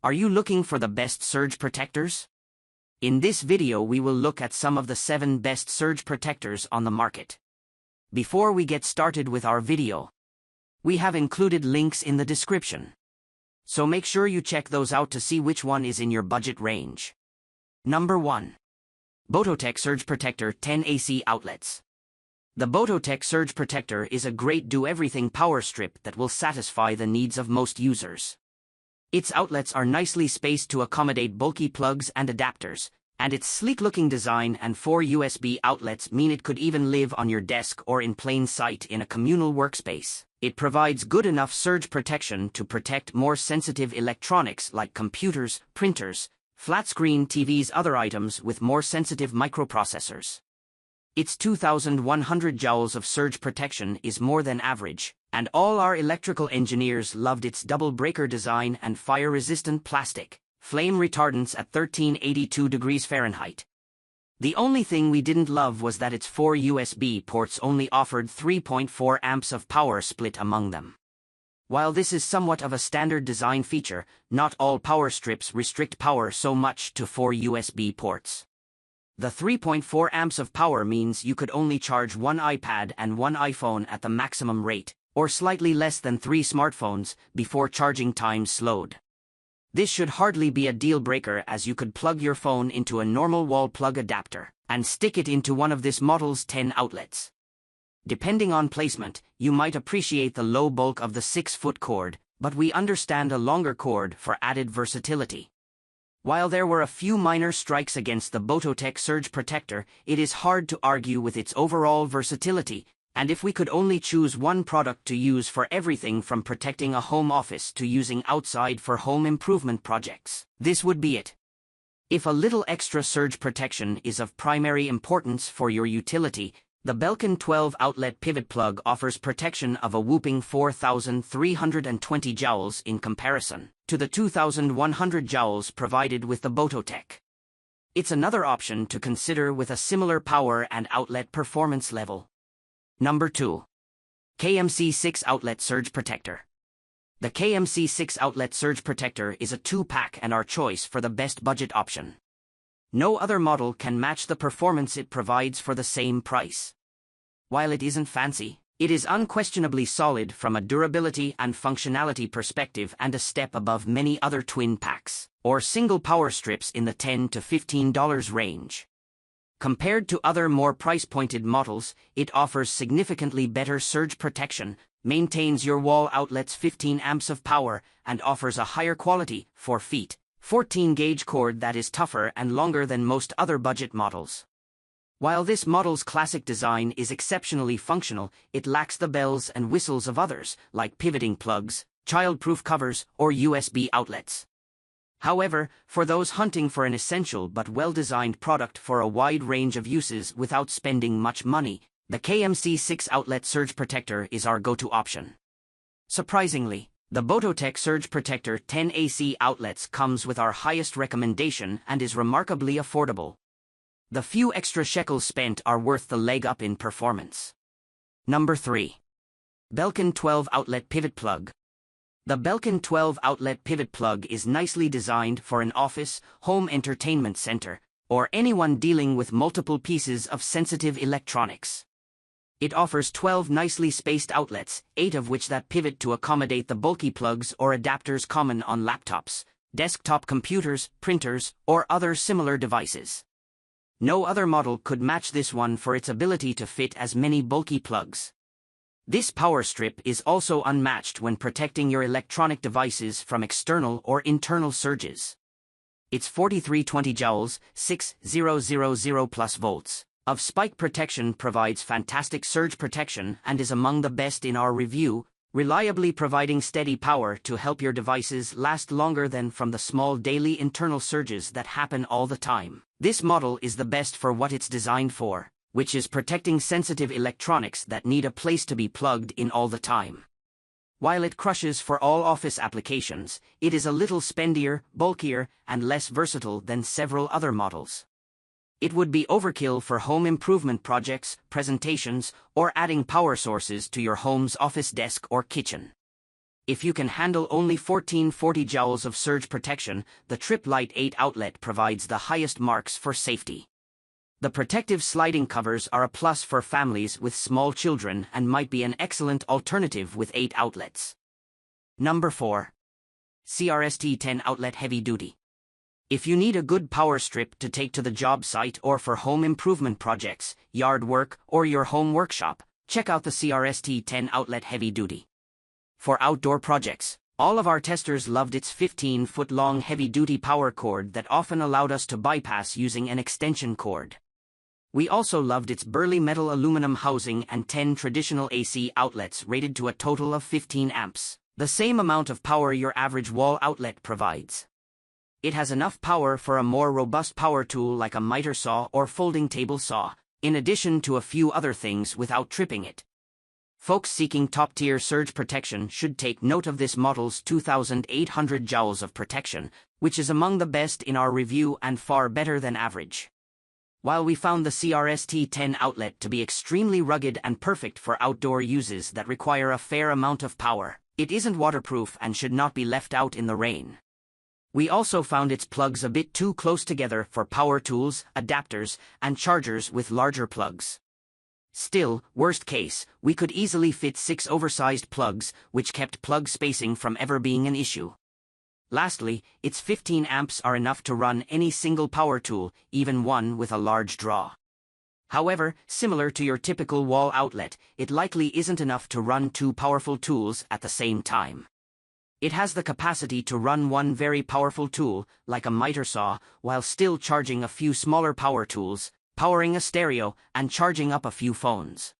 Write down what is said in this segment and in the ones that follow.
Are you looking for the best surge protectors? In this video we will look at some of the 7 best surge protectors on the market. Before we get started with our video, we have included links in the description. So make sure you check those out to see which one is in your budget range. Number 1. Bototek Surge Protector 10 AC Outlets. The Bototek Surge Protector is a great do-everything power strip that will satisfy the needs of most users. Its outlets are nicely spaced to accommodate bulky plugs and adapters, and its sleek-looking design and 4 USB outlets mean it could even live on your desk or in plain sight in a communal workspace. It provides good enough surge protection to protect more sensitive electronics like computers, printers, flat-screen TVs, other items with more sensitive microprocessors. Its 2,100 joules of surge protection is more than average, and all our electrical engineers loved its double breaker design and fire-resistant plastic, flame retardants at 1382 degrees Fahrenheit. The only thing we didn't love was that its 4 USB ports only offered 3.4 amps of power split among them. While this is somewhat of a standard design feature, not all power strips restrict power so much to 4 USB ports. The 3.4 amps of power means you could only charge one iPad and one iPhone at the maximum rate, or slightly less than 3 smartphones, before charging time slowed. This should hardly be a deal breaker, as you could plug your phone into a normal wall plug adapter, and stick it into one of this model's 10 outlets. Depending on placement, you might appreciate the low bulk of the 6-foot cord, but we understand a longer cord for added versatility. While there were a few minor strikes against the Bototek Surge Protector, it is hard to argue with its overall versatility, and if we could only choose one product to use for everything from protecting a home office to using outside for home improvement projects, this would be it. If a little extra surge protection is of primary importance for your utility, the Belkin 12-outlet pivot plug offers protection of a whopping 4,320 joules in comparison to the 2,100 joules provided with the Bototek. It's another option to consider with a similar power and outlet performance level. Number 2. KMC 6-Outlet Surge Protector. The KMC 6-Outlet Surge Protector is a 2-pack and our choice for the best budget option. No other model can match the performance it provides for the same price. While it isn't fancy, it is unquestionably solid from a durability and functionality perspective and a step above many other twin packs, or single power strips in the $10 to $15 range. Compared to other more price-pointed models, it offers significantly better surge protection, maintains your wall outlet's 15 amps of power, and offers a higher quality 4 feet, 14-gauge cord that is tougher and longer than most other budget models. While this model's classic design is exceptionally functional, it lacks the bells and whistles of others, like pivoting plugs, child-proof covers, or USB outlets. However, for those hunting for an essential but well-designed product for a wide range of uses without spending much money, the KMC 6-Outlet Surge Protector is our go-to option. Surprisingly, the Bototek Surge Protector 10 AC outlets comes with our highest recommendation and is remarkably affordable. The few extra shekels spent are worth the leg up in performance. Number 3. Belkin 12-Outlet Pivot Plug. The Belkin 12-Outlet Pivot Plug is nicely designed for an office, home entertainment center, or anyone dealing with multiple pieces of sensitive electronics. It offers 12 nicely spaced outlets, 8 of which that pivot to accommodate the bulky plugs or adapters common on laptops, desktop computers, printers, or other similar devices. No other model could match this one for its ability to fit as many bulky plugs. This power strip is also unmatched when protecting your electronic devices from external or internal surges. Its 4320 joules, 6,000 plus volts, of spike protection provides fantastic surge protection and is among the best in our review, reliably providing steady power to help your devices last longer than from the small daily internal surges that happen all the time. This model is the best for what it's designed for, which is protecting sensitive electronics that need a place to be plugged in all the time. While it crushes for all office applications, it is a little spendier, bulkier, and less versatile than several other models. It would be overkill for home improvement projects, presentations, or adding power sources to your home's office desk or kitchen. If you can handle only 1440 joules of surge protection, the Trip Light 8 outlet provides the highest marks for safety. The protective sliding covers are a plus for families with small children and might be an excellent alternative with 8 outlets. Number 4. CRST 10 Outlet Heavy Duty. If you need a good power strip to take to the job site or for home improvement projects, yard work, or your home workshop, check out the CRST 10 Outlet Heavy Duty. For outdoor projects, all of our testers loved its 15-foot-long heavy-duty power cord that often allowed us to bypass using an extension cord. We also loved its burly metal aluminum housing and 10 traditional AC outlets rated to a total of 15 amps, the same amount of power your average wall outlet provides. It has enough power for a more robust power tool like a miter saw or folding table saw, in addition to a few other things without tripping it. Folks seeking top-tier surge protection should take note of this model's 2,800 joules of protection, which is among the best in our review and far better than average. While we found the CRST 10 outlet to be extremely rugged and perfect for outdoor uses that require a fair amount of power, it isn't waterproof and should not be left out in the rain. We also found its plugs a bit too close together for power tools, adapters, and chargers with larger plugs. Still, worst case, we could easily fit 6 oversized plugs, which kept plug spacing from ever being an issue. Lastly, its 15 amps are enough to run any single power tool, even one with a large draw. However, similar to your typical wall outlet, it likely isn't enough to run 2 powerful tools at the same time. It has the capacity to run one very powerful tool, like a miter saw, while still charging a few smaller power tools, powering a stereo, and charging up a few phones.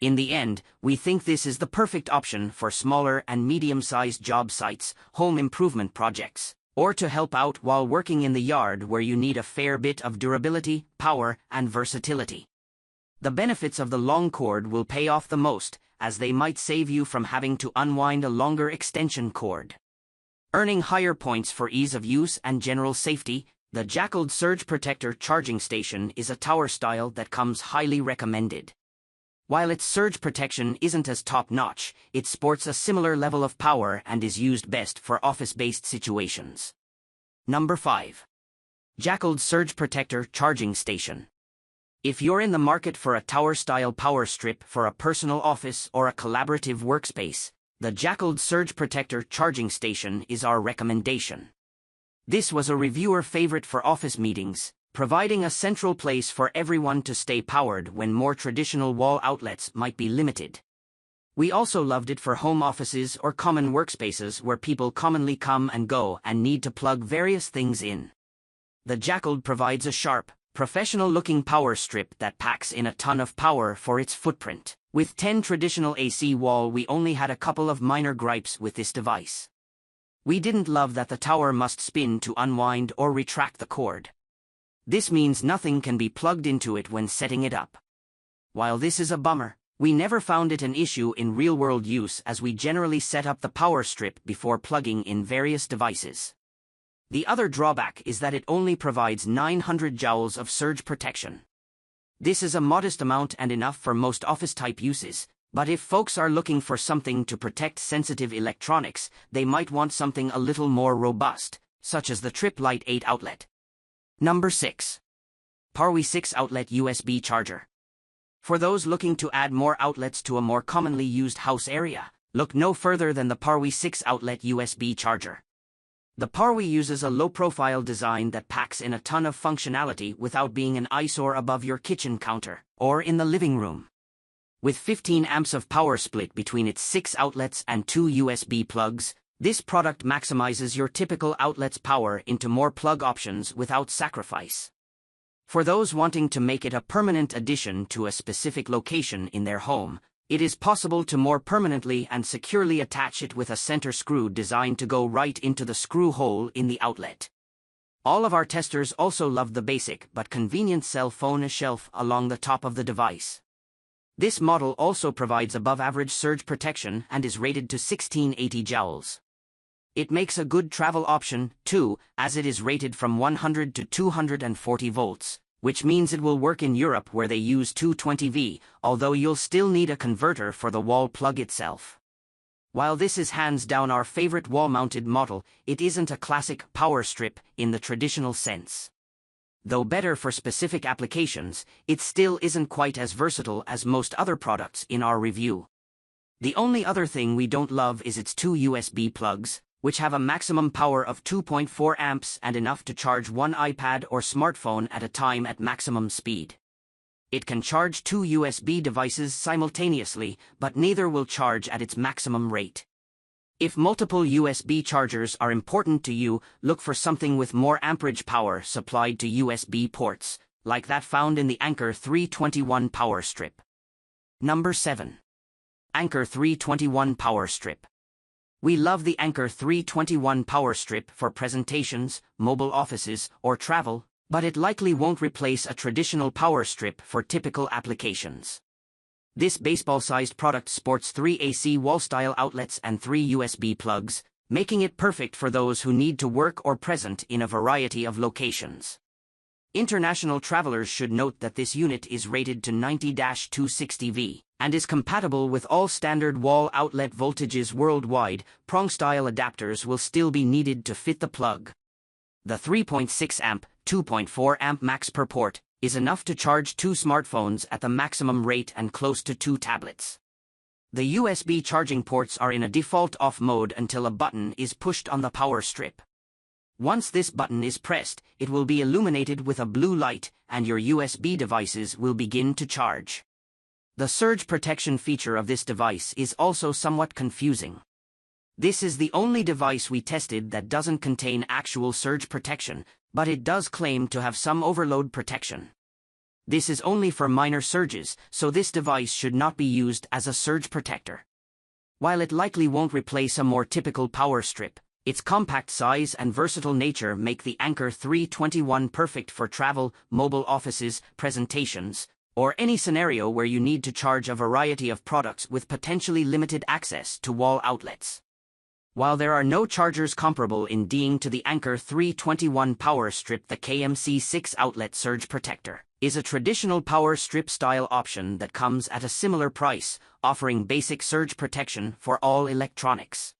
In the end, we think this is the perfect option for smaller and medium-sized job sites, home improvement projects, or to help out while working in the yard where you need a fair bit of durability, power, and versatility. The benefits of the long cord will pay off the most, as they might save you from having to unwind a longer extension cord. Earning higher points for ease of use and general safety, the JACKYLED Surge Protector charging station is a tower style that comes highly recommended. While its surge protection isn't as top-notch, it sports a similar level of power and is used best for office-based situations. Number 5. JACKYLED Surge Protector Charging Station. If you're in the market for a tower-style power strip for a personal office or a collaborative workspace, the JACKYLED Surge Protector Charging Station is our recommendation. This was a reviewer favorite for office meetings, providing a central place for everyone to stay powered when more traditional wall outlets might be limited. We also loved it for home offices or common workspaces where people commonly come and go and need to plug various things in. The JACKYLED provides a sharp, professional-looking power strip that packs in a ton of power for its footprint. With 10 traditional AC wall, we only had a couple of minor gripes with this device. We didn't love that the tower must spin to unwind or retract the cord. This means nothing can be plugged into it when setting it up. While this is a bummer, we never found it an issue in real-world use as we generally set up the power strip before plugging in various devices. The other drawback is that it only provides 900 joules of surge protection. This is a modest amount and enough for most office-type uses, but if folks are looking for something to protect sensitive electronics, they might want something a little more robust, such as the Trip Light 8 outlet. Number 6. POWRUI 6 Outlet USB Charger. For those looking to add more outlets to a more commonly used house area, look no further than the POWRUI 6 Outlet USB Charger. The POWRUI uses a low-profile design that packs in a ton of functionality without being an eyesore above your kitchen counter or in the living room. With 15 amps of power split between its 6 outlets and 2 USB plugs, this product maximizes your typical outlet's power into more plug options without sacrifice. For those wanting to make it a permanent addition to a specific location in their home, it is possible to more permanently and securely attach it with a center screw designed to go right into the screw hole in the outlet. All of our testers also loved the basic but convenient cell phone shelf along the top of the device. This model also provides above-average surge protection and is rated to 1680 joules. It makes a good travel option, too, as it is rated from 100 to 240 volts, which means it will work in Europe where they use 220V, although you'll still need a converter for the wall plug itself. While this is hands down our favorite wall-mounted model, it isn't a classic power strip in the traditional sense. Though better for specific applications, it still isn't quite as versatile as most other products in our review. The only other thing we don't love is its two USB plugs, which have a maximum power of 2.4 amps and enough to charge one iPad or smartphone at a time at maximum speed. It can charge two USB devices simultaneously, but neither will charge at its maximum rate. If multiple USB chargers are important to you, look for something with more amperage power supplied to USB ports, like that found in the Anker 321 power strip. Number 7. Anker 321 power strip. We love the Anker 321 power strip for presentations, mobile offices, or travel, but it likely won't replace a traditional power strip for typical applications. This baseball-sized product sports 3 AC wall-style outlets and 3 USB plugs, making it perfect for those who need to work or present in a variety of locations. International travelers should note that this unit is rated to 90-260V and is compatible with all standard wall outlet voltages worldwide. Prong-style adapters will still be needed to fit the plug. The 3.6 amp, 2.4 amp max per port is enough to charge 2 smartphones at the maximum rate and close to 2 tablets. The USB charging ports are in a default off mode until a button is pushed on the power strip. Once this button is pressed, it will be illuminated with a blue light and your USB devices will begin to charge. The surge protection feature of this device is also somewhat confusing. This is the only device we tested that doesn't contain actual surge protection, but it does claim to have some overload protection. This is only for minor surges, so this device should not be used as a surge protector. While it likely won't replace a more typical power strip, its compact size and versatile nature make the Anker 321 perfect for travel, mobile offices, presentations, or any scenario where you need to charge a variety of products with potentially limited access to wall outlets. While there are no chargers comparable in DeIng to the Anker 321 power strip, the KMC 6 outlet surge protector is a traditional power strip style option that comes at a similar price, offering basic surge protection for all electronics.